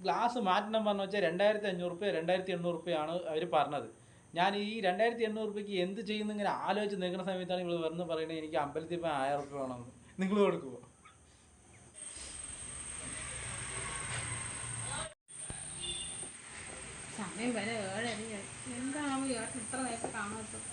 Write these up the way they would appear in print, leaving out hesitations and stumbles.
Glass മാറ്റണം പറഞ്ഞു വെച്ചാൽ 2500 രൂപ 2800 രൂപയാണ് അവർ പറഞ്ഞത്. ഞാൻ ഈ 2800 രൂപയ്ക്ക് എന്ത് ചെയ്യുന്നു ഇങ്ങനെ ആലോചിച്ച് നിൽക്കുന്ന സമയത്താണ് നിങ്ങൾ വെറുതെ പറയുന്നത് എനിക്ക് അമ്പലത്തിൽ പോയി 1000 രൂപ വേണമെന്ന്. നിങ്ങൾ കൊടുക്കുമോ? സമയം വരെ 7:30 എന്താണോ ഇത്ര നേരത്തെ കാണാത്തത്?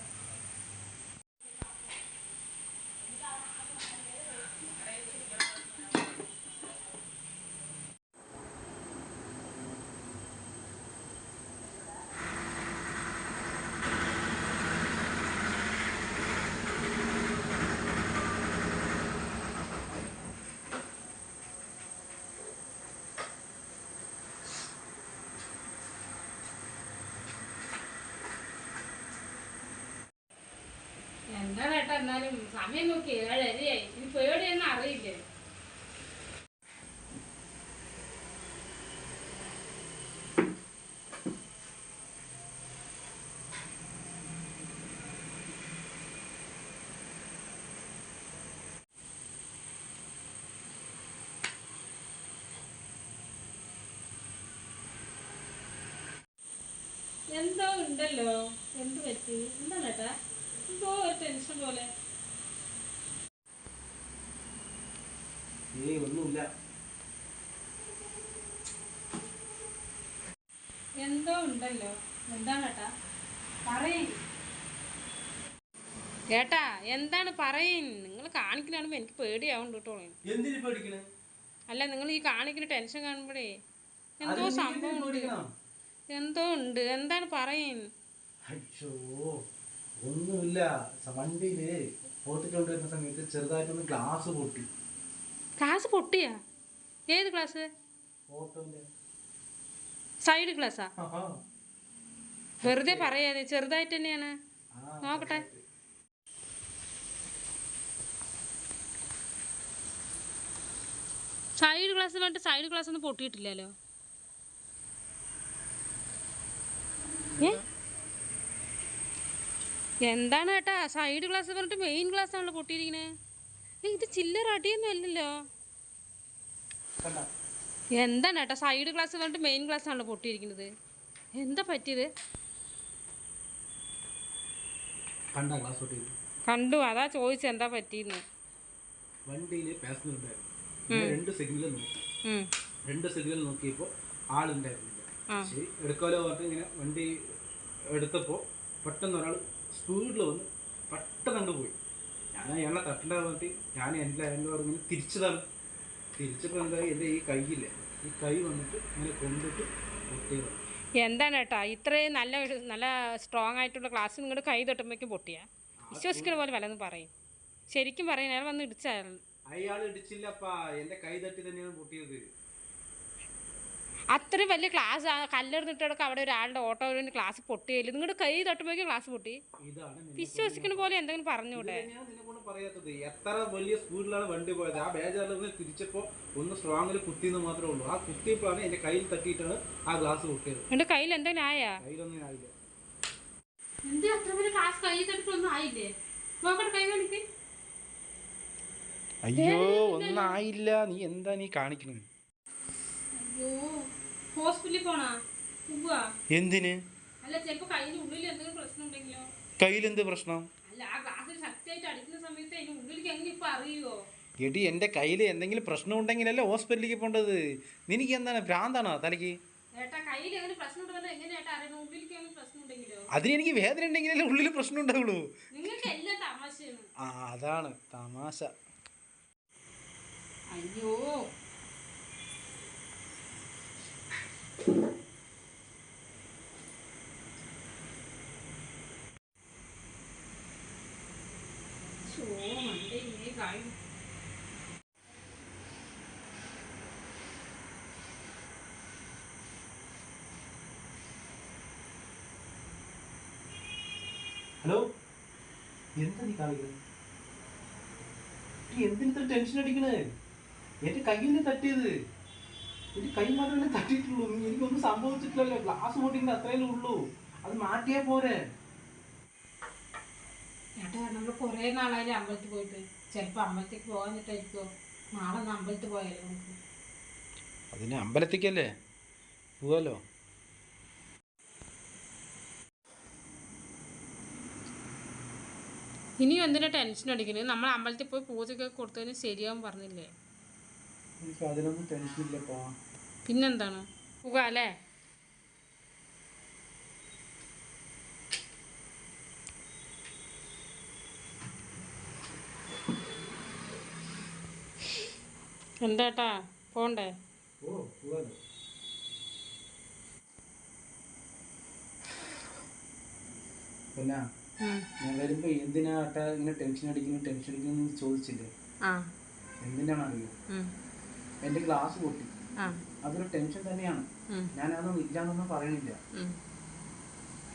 എന്താണ് ഏട്ടാ എന്നാലും സമയം നോക്കി 7:30 ഇനി പേടിയൊന്നും അറിയില്ലേ? എന്തോ ഉണ്ടല്ലോ, എന്ത് പറ്റി? എന്താണ് ഏട്ടാ എന്തോ ഒരു ടെൻഷൻ പോലെ? ഒന്നുമില്ല. എന്തോ ഉണ്ടല്ലോ, എന്താണ് ഏട്ടാ പറയ്. ഏട്ടാ എന്താണ് പറയ്. നിങ്ങൾ കാണിക്കണാണ് എനിക്ക് പേടിയാവുണ്ട് കേട്ടോ. എന്തിനു പേടിക്കണേ? അല്ല നിങ്ങൾ ഈ കാണിക്കുന്ന ടെൻഷൻ കാണുമ്പോഴേ എന്തോ സംഭവം ഉണ്ട്, എന്തോ ഉണ്ട്. എന്താണ് പറയ്. അയ്യോ ഒന്നുമില്ല. വണ്ടിയില് പോത്തിക്കൊണ്ടിരുന്ന സമയത്ത് ചെറുതായിട്ടൊന്ന് ഗ്ലാസ് പൊട്ടി. ക്ലാസ് പൊട്ടിയാ? ഏത് ക്ലാസ്? സൈഡ് ഗ്ലാസ്സാ? വെറുതെ പറയാതെ, ചെറുതായിട്ട് തന്നെയാണ്. നോക്കട്ടെ. സൈഡ് ഗ്ലാസ് പറഞ്ഞിട്ട് സൈഡ് ഗ്ലാസ് ഒന്നും പൊട്ടിയിട്ടില്ലല്ലോ. എന്താണ് ഏട്ടാ സൈഡ് ഗ്ലാസ് പറഞ്ഞിട്ട് മെയിൻ ഗ്ലാസ് ആണല്ലോ പൊട്ടിയിരിക്കണേ. ഇത് ചില്ലറ അടിയൊന്നും അല്ലല്ലോ. എന്താണ് ഏട്ടാ സൈഡ് ഗ്ലാസ് പറഞ്ഞിട്ട് മെയിൻ ഗ്ലാസ് ആണല്ലോ പൊട്ടിയിരിക്കുന്നത്. എന്താ പറ്റിയത്? കണ്ടു, അതാ ചോദിച്ചത് എന്താ പറ്റിയെന്ന്. വണ്ടിയില് പാസഞ്ചർ ഉണ്ടായിരുന്നു. രണ്ട് സിഗ്നൽ നോക്കിയപ്പോൾ ആളുണ്ടായിരുന്നില്ല. ശരി എടുക്കാലോ പറഞ്ഞിട്ട് ഇങ്ങനെ വണ്ടി എടുത്തപ്പോൾ പെട്ടെന്ന് ഒരാൾ സ്പീഡിൽ വന്ന് പെട്ടെന്ന് അങ്ങ് പോയി. ഞാൻ അയാളെ തട്ടേണ്ട പറഞ്ഞിട്ട് ഞാൻ എൻ്റെ ഇങ്ങനെ തിരിച്ചതാണ്. തിരിച്ചപ്പോൾ എന്താ എൻ്റെ ഈ കൈയില്ലേ, ഈ കൈ വന്നിട്ട് ഇങ്ങനെ കൊണ്ടിട്ട് പൊട്ടിയതാണ്. എന്താണ് ഏട്ടാ ഇത്രയും നല്ല സ്ട്രോങ് ആയിട്ടുള്ള ക്ലാസ് നിങ്ങളുടെ കൈ തൊട്ടുമ്പോഴേക്കും പൊട്ടിയാ? വിശ്വസിക്കുന്ന പോലെ വല്ലതും പറയും. ശരിക്കും പറയും. അയാൾ വന്ന് ഇടിച്ചാൽ? അയാൾ ഇടിച്ചില്ലപ്പാ, എൻ്റെ കൈ തട്ടി തന്നെയാണ് പൊട്ടിയത്. അത്രയും വലിയ ക്ലാസ് കല്ലെറിഞ്ഞിട്ടൊക്കെ അവിടെ ഒരാളുടെ ഓട്ടോ ക്ലാസ് പൊട്ടിയില്ല, നിങ്ങളുടെ കൈ തട്ടുമ്പോഴേക്കും ക്ലാസ് പൊട്ടി? വിശ്വസിക്കുന്ന പോലെ എന്തെങ്കിലും പറഞ്ഞൂടെ? പറയാത്തത് എത്ര വലിയ സ്പീഡിലാണ് വണ്ടി പോയത്. ആ ബേജാറിൽ തിരിച്ചപ്പോൾ ഒന്ന് സ്ട്രോങ്ങിൽ കുത്തിയെന്ന് മാത്രമേ ഉള്ളൂ. ആ കുത്തിയപ്പോഴാണ് എൻ്റെ കയ്യിൽ തട്ടിയിട്ടാണ് ആ ഗ്ലാസ് പൊട്ടിയത്. എൻ്റെ കയ്യിൽ എന്തെങ്കിലും ആയാ? കയ്യിലൊന്നും ആയില്ല. എന്ത് അത്ര വലിയ ക്ലാസ് കൈ തട്ടിട്ടൊന്നും ആയില്ലേ? നോക്കട്ടെ കൈ കാണിക്ക്. അയ്യോ ഒന്നും ആയില്ല. നീ എന്താ നീ കാണിക്കണേ? അയ്യോ ഹോസ്പിറ്റലിൽ പോണാ? എന്തിന്? അല്ല ചിലപ്പോ കയ്യിന്റെ ഉള്ളിൽ എന്തെങ്കിലും പ്രശ്നം ഉണ്ടെങ്കിലോ? കയ്യിൽ എന്ത് പ്രശ്നം? അല്ല ആ ഗ്ലാസ്സിൽ ശക്തിയായിട്ട് അടിക്കുന്ന സമയത്ത് അതിന്റെ ഉള്ളിലേക്ക് എങ്ങനെ ഇപ്പൊ അറിയുവോ? എടി എൻ്റെ കയ്യിൽ എന്തെങ്കിലും പ്രശ്നം ഉണ്ടെങ്കിലല്ലേ ഹോസ്പിറ്റലിലേക്ക് പോകേണ്ടത്. നിനക്ക് എന്താണ് ഭ്രാന്താണോ തലയ്ക്ക്? ഏട്ടാ കയ്യിൽ എങ്ങനെ പ്രശ്നം ഉണ്ടെന്ന് എങ്ങനെയാ അറിയുന്നത്? ഉള്ളിലേക്ക് എങ്ങനെ പ്രശ്നം ഉണ്ടെങ്കിലോ? അതിന് എനിക്ക് വേദന ഉണ്ടെങ്കിലല്ലേ ഉള്ളിൽ പ്രശ്നം ഉണ്ടാവുള്ളൂ. നിങ്ങൾക്ക് എല്ലാം തമാശയാണ്. അതാണ് തമാശ. അയ്യോ ഹലോ എന്താ നീ കാണിക്കുന്നത്? എന്തിനിത്ര ടെൻഷൻ അടിക്കണേ? എന്റെ കയ്യിൽ തട്ടിയത്. എന്റെ കൈ മാത്രമല്ലേ തട്ടിയിട്ടുള്ളൂ. എനിക്കൊന്നും സംഭവിച്ചിട്ടില്ലല്ലോ. ഗ്ലാസ് പൊട്ടിന്റെ അത്രയല്ലേ ഉള്ളൂ. അത് മാറ്റിയാ പോരെ? ഏട്ടാ നമ്മൾ കുറേ നാളായാലും അമ്പലത്തിൽ പോയിട്ട്. ചിലപ്പോൾ അമ്പലത്തേക്ക് പോകാൻ പറ്റായിരിക്കോ? നാളെ ഒന്ന് അമ്പലത്തിൽ പോയാലോ നമുക്ക്? അതിന് അമ്പലത്തേക്കല്ലേ പോവാലോ. ഇനിയും എന്തിനാ ടെൻഷൻ അടിക്കുന്നത്? നമ്മൾ അമ്പലത്തിൽ പോയി പൂജയൊക്കെ കൊടുത്തതിന് ശരിയാവും പറഞ്ഞില്ലേ? എനിക്ക് അതിനൊന്നും ടെൻഷൻ ഇല്ലപ്പാ. പിന്നെന്താണ്? പോകാം അല്ലേ? എന്താട്ടാ പോണ്ടേ? ഓ പോവാലോ. പിന്നെ ഞാൻ വരുമ്പോ എന്തിനാ ഏട്ടാ ഇങ്ങനെ ടെൻഷൻ അടിക്കുന്നു ചോദിച്ചില്ലേ? എന്തിനാണ് അറിയോ? എന്റെ ഗ്ലാസ് പൊട്ടി, അതൊരു ടെൻഷൻ തന്നെയാണ്. ഞാൻ അതൊന്നും ഇല്ലാന്നൊന്നും പറയണില്ല.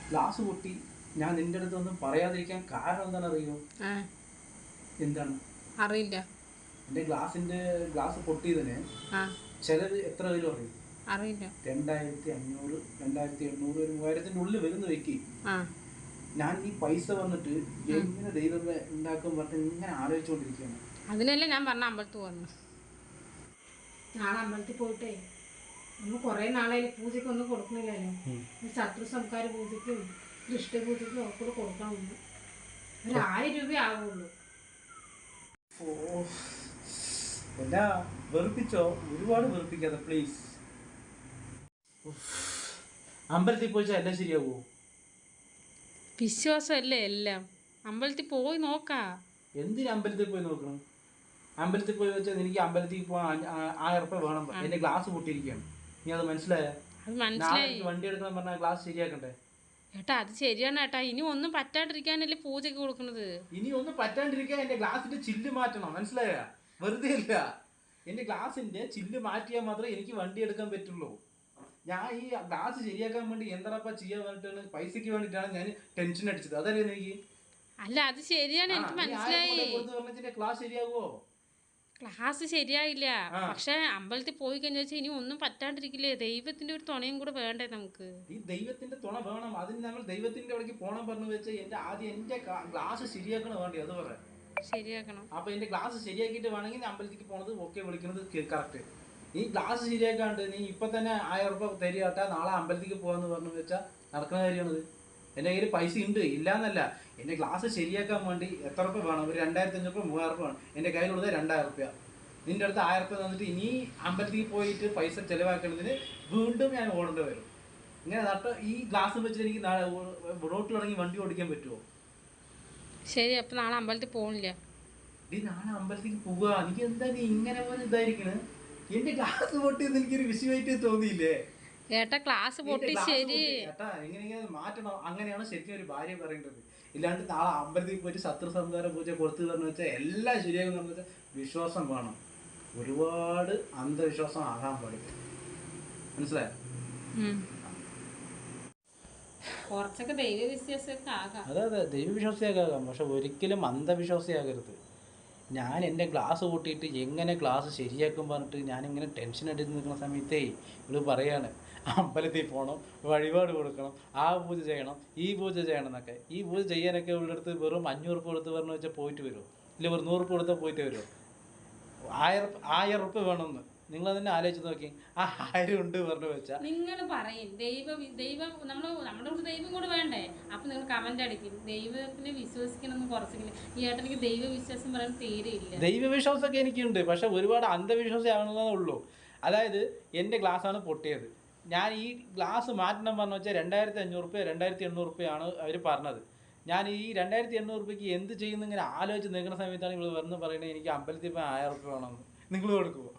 ഗ്ലാസ് പൊട്ടി, ഞാൻ നിന്റെ അടുത്തൊന്നും പറയാതിരിക്കാൻ കാരണം എന്താണെന്ന് അറിയോ? എന്താണ് അറിയില്ല. എന്റെ ഗ്ലാസ് പൊട്ടിയതിന് ചിലത് എത്ര വരും അറിയും? അറിയില്ല. 2500, 2800, ഒരു 3000-ന്റെ ഉള്ളിൽ വരുന്ന വെക്കി. ഞാൻ ഈ പൈസ വന്നിട്ട് എങ്ങനെ ദൈവമേ ഉണ്ടാക്കും പറഞ്ഞിട്ട് ഇങ്ങനെ ആലോചിച്ചുകൊണ്ടിരിക്കുകയാണ്. അതിനല്ലേ ഞാൻ പറഞ്ഞ അമ്പലത്തിൽ വന്നു. നാളെ അമ്പലത്തിൽ പോയിട്ടേ നമ്മൾ കുറേ നാളായി പൂജയ്ക്ക് ഒന്നും കൊടുക്കണില്ലല്ലോ. ശത്രു സംസ്കാര പൂജയ്ക്കും ദൃഷ്ടി പൂജയ്ക്കും ഒക്കെ കൂടെ കൊടുക്കണമെന്ന്. 1000 രൂപ ആവുള്ളൂ. എല്ലാ വെറുപ്പിച്ചോ? ഒരുപാട് വെറുപ്പിക്കാതെ പ്ലീസ്. അമ്പലത്തിൽ പോയിച്ചാൽ എല്ലാം ശരിയാവോ? വിശ്വാസമല്ലേ എല്ലാം. അമ്പലത്തിൽ പോയി നോക്കാം. എന്തിനാ അമ്പലത്തിൽ പോയി നോക്കണം? അമ്പലത്തിൽ പോയി വെച്ചാൽ എനിക്ക് അമ്പലത്തിൽ പോകാൻ 1000 രൂപ വേണം. എന്റെ ഗ്ലാസ് പൊട്ടിയിരിക്കുകയാണ്. നീ അത് മനസ്സിലായ? വണ്ടി എടുക്കണം പറഞ്ഞാൽ ഗ്ലാസ് ശരിയാക്കണ്ടേ? ഏട്ടാ അത് ശരിയാണ് ഏട്ടാ. ഇനി ഒന്നും പറ്റാണ്ടിരിക്കാനല്ലേ പൂജയ്ക്ക് കൊടുക്കുന്നത്. ഇനി ഒന്നും പറ്റാണ്ടിരിക്കാൻ എന്റെ ഗ്ലാസിന്റെ ചില്ല് മാറ്റണം, മനസ്സിലായ? വെറുതെ ഇല്ല. എന്റെ ഗ്ലാസിന്റെ ചില്ല് മാറ്റിയാൽ മാത്രമേ എനിക്ക് വണ്ടി എടുക്കാൻ പറ്റുള്ളൂ. ഞാൻ ഈ ഗ്ലാസ് ശരിയാക്കാൻ വേണ്ടി എന്താ ചെയ്യാൻ വേണ്ടിട്ടാണ്, പൈസക്ക് വേണ്ടിട്ടാണ് ഞാൻ ടെൻഷൻ അടിച്ചത്. അതല്ലേ എനിക്ക്? അല്ല അത് ശരിയാണ്, എനിക്ക് മനസ്സിലായി. ക്ലാസ് ശരിയാവോ? ക്ലാസ് ശരിയായില്ല. പക്ഷെ അമ്പലത്തിൽ പോയി കഴിഞ്ഞാൽ ഇനി ഒന്നും പറ്റാണ്ടിരിക്കില്ലേ? ദൈവത്തിന്റെ ഒരു തുണയും കൂടെ വേണ്ടേ നമുക്ക്? ഈ ദൈവത്തിന്റെ തുണ വേണം. അതിന് നമ്മൾ ദൈവത്തിന്റെ അവിടേക്ക് പോണം പറഞ്ഞു വെച്ചാൽ എന്റെ ഗ്ലാസ് ശരിയാക്കണം വേണ്ടി. അത് പറയാം ശരിയാക്കണം. അപ്പൊ എന്റെ ഗ്ലാസ് ശരിയാക്കിയിട്ട് വേണമെങ്കിൽ അമ്പലത്തിലേക്ക് പോണത് ഓക്കെ, വിളിക്കുന്നത് കറക്റ്റ്. നീ ഗ്ലാസ് ശരിയാക്കാണ്ട് നീ ഇപ്പൊ തന്നെ 1000 രൂപ തരികട്ടാ നാളെ അമ്പലത്തിലേക്ക് പോകാന്ന് പറഞ്ഞു വെച്ചാൽ നടക്കുന്ന കാര്യമാണത്. എൻ്റെ കയ്യിൽ പൈസ ഉണ്ട്, ഇല്ലാന്നല്ല. എൻ്റെ ഗ്ലാസ് ശരിയാക്കാൻ വേണ്ടി എത്ര രൂപ വേണം? ഒരു 2500 രൂപ 3000 രൂപ വേണം. എൻ്റെ കയ്യിലുള്ളത് 2000 രൂപ. നിന്റെ അടുത്ത് 1000 രൂപ തന്നിട്ട് ഇനി അമ്പലത്തിൽ പോയിട്ട് പൈസ ചിലവാക്കുന്നതിന് വീണ്ടും ഞാൻ ഓടേണ്ടി വരും. ഇങ്ങനെ നട്ട് ഈ ഗ്ലാസ് വെച്ചിട്ട് എനിക്ക് റോട്ടിലിറങ്ങി വണ്ടി ഓടിക്കാൻ പറ്റുമോ? ശരി, അപ്പൊ നാളെ അമ്പലത്തിൽ പോകില്ല. ഈ നാളെ അമ്പലത്തിലേക്ക് പോവുക. എനിക്ക് എന്താ നീ ഇങ്ങനെ പോലെ ഇതായിരിക്കണ്? എന്റെ ഗ്ലാസ് പൊട്ടിയെന്ന് എനിക്കൊരു വിഷയമായിട്ട് തോന്നിയില്ലേ? ഏട്ടാ ക്ലാസ് പൊട്ടി. ശരി ഏട്ടാ ഇങ്ങനെ മാറ്റണം. അങ്ങനെയാണ് ശരിക്കും ഒരു ഭാര്യ പറയേണ്ടത്. ഇല്ലാണ്ട് നാളെ അമ്പലത്തിൽ പോയിട്ട് ശത്രു സംഹാര പൂജ കൊടുത്തു പറഞ്ഞു വെച്ചാൽ എല്ലാം ശരിയാകും എന്ന് വെച്ചാൽ വിശ്വാസം വേണം. ഒരുപാട് അന്ധവിശ്വാസം ആകാൻ പാടില്ല, മനസ്സിലായോ? കുറച്ചൊക്കെ ദൈവവിശ്വാസമൊക്കെ ആകാം. അതെ ദൈവവിശ്വാസിയാകാം, പക്ഷെ ഒരിക്കലും അന്ധവിശ്വാസിയാകരുത്. ഞാൻ എൻ്റെ ഗ്ലാസ് പൊട്ടിയിട്ട് എങ്ങനെ ഗ്ലാസ് ശരിയാക്കും പറഞ്ഞിട്ട് ഞാനിങ്ങനെ ടെൻഷൻ അടിച്ച് നിൽക്കുന്ന സമയത്തേ ഇവള് പറയാണ് അമ്പലത്തിൽ പോകണം, വഴിപാട് കൊടുക്കണം, ആ പൂജ ചെയ്യണം, ഈ പൂജ ചെയ്യണം എന്നൊക്കെ. ഈ പൂജ ചെയ്യാനൊക്കെ ഇവളുടെ അടുത്ത് വെറും 500 രൂപ കൊടുത്ത് പറഞ്ഞു വെച്ചാൽ പോയിട്ട് വരുമോ? ഇല്ല ഒരു 100 രൂപ കൊടുത്താൽ പോയിട്ട് വരുമോ? 1000 രൂപ വേണമെന്ന് നിങ്ങൾ തന്നെ ആലോചിച്ച് നോക്കി. ആ 1000 ഉണ്ട് പറഞ്ഞു വെച്ചാൽ നിങ്ങൾ പറയും ദൈവം നമ്മുടെ ദൈവം കൂടെ വേണ്ടേ? അപ്പൊ നിങ്ങൾ കമന്റ് അടിക്കും ദൈവത്തിനെ വിശ്വസിക്കണമെന്ന് കുറച്ചെങ്കിലും. ഈ ഏട്ടനിക്ക് ദൈവവിശ്വാസം പറയാൻ തീരെയില്ല. ദൈവവിശ്വാസമൊക്കെ എനിക്കുണ്ട്, പക്ഷെ ഒരുപാട് അന്ധവിശ്വാസം ആവണമെന്നേ ഉള്ളൂ. അതായത് എൻ്റെ ഗ്ലാസ്സാണ് പൊട്ടിയത്. ഞാൻ ഈ ഗ്ലാസ് മാറ്റണം പറഞ്ഞു വെച്ചാൽ 2500 രൂപ 2800 രൂപയാണ് അവർ പറഞ്ഞത്. ഞാൻ ഈ 2800 രൂപയ്ക്ക് എന്ത് ചെയ്യുന്നു ഇങ്ങനെ ആലോചിച്ച് നിൽക്കുന്ന സമയത്താണ് ഇവൾ വന്ന് പറയുന്നത് എനിക്ക് അമ്പലത്തിൽ പോയി 1000 രൂപ വേണമെന്ന്. നിങ്ങൾ കൊടുക്കുമോ?